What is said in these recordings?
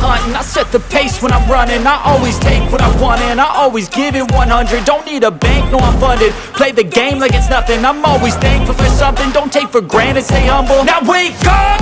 hunting, I set the pace when I'm running. I always take what I want and I always give it 100. Don't need a bank, no I'm funded. Play the game like it's nothing. I'm always thankful for something. Don't take for granted, stay humble. Now wake up!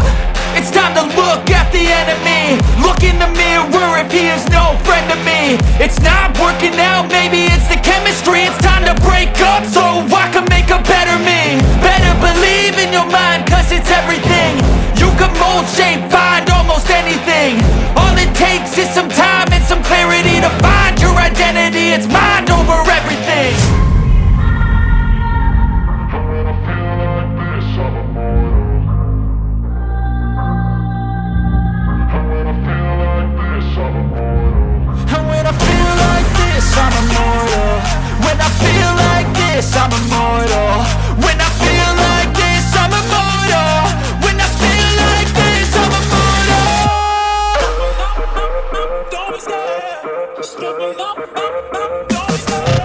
It's time to look at the enemy. Look in the mirror if he is no friend to me. It's not working out, maybe it's the chemistry. It's time to break up so I can make a better me. Better believe in your mind, cause it's everything. You can mold, shape, find almost anything. All it takes is some time and some clarity to find your identity. It's mind over everything. I'm immortal. When I feel like this, I'm immortal. When I feel like this, I'm immortal. When I feel like this, I'm immortal. Don't be scared. Just give me up. Don't be scared.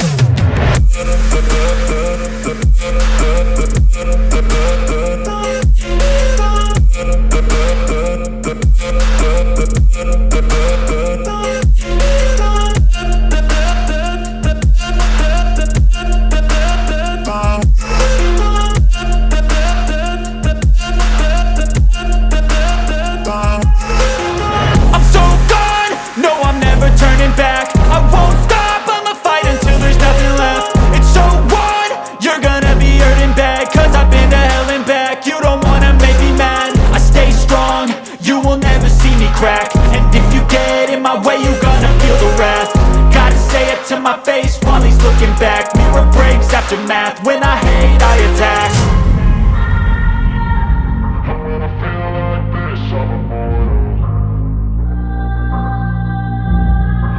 And if you get in my way, you gonna feel the wrath. Gotta say it to my face while he's looking back. Mirror breaks after math. When I hate, I attack. When I feel like this, I'm immortal.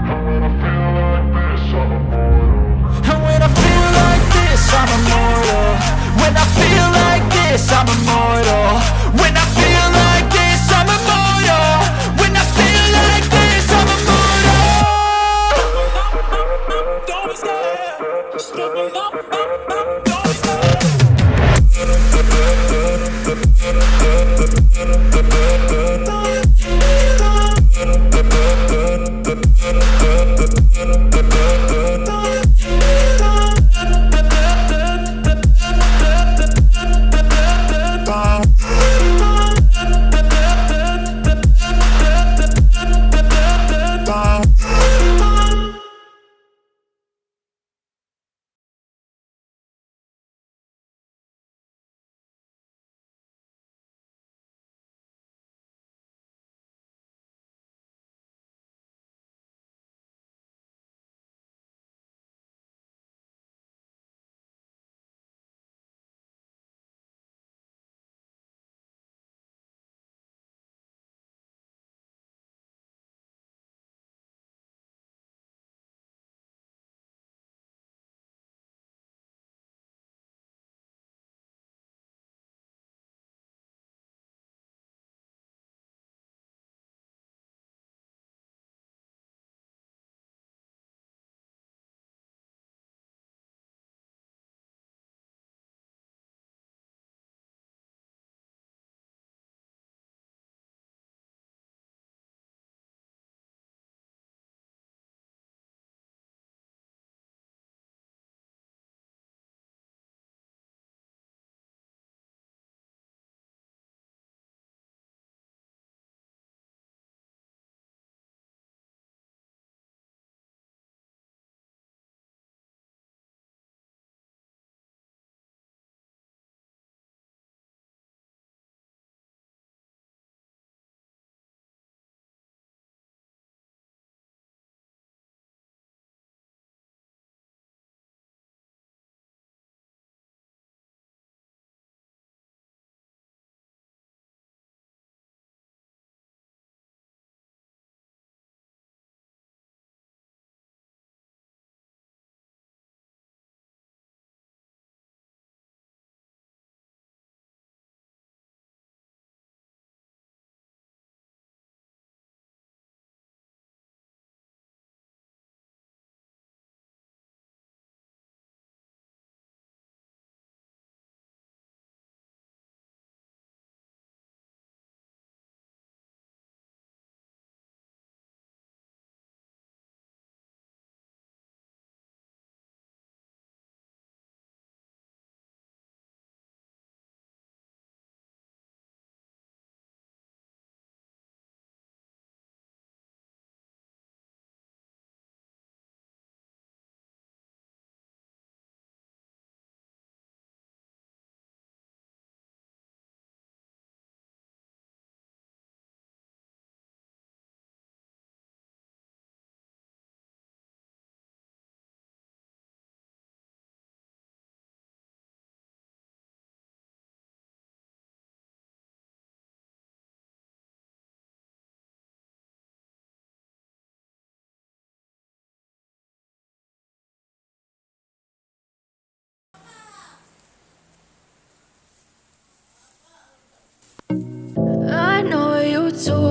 When I feel like this, I'm immortal. And when I feel like this, I'm immortal. When I feel like this, I'm immortal. When I feel like this, I'm immortal. When I feel like this, I'm immortal. Don't be scared. Just give me up. Don't be scared.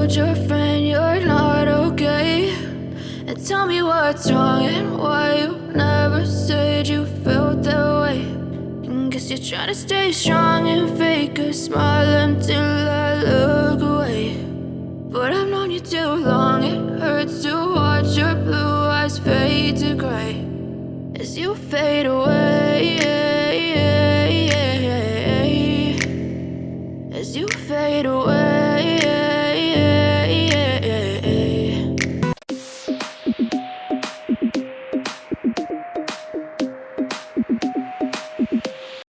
told your friend you're not okay, and tell me what's wrong and why you never said you felt that way. And guess you're trying to stay strong and fake a smile until I look away. But I've known you too long, it hurts to watch your blue eyes fade to gray as you fade away.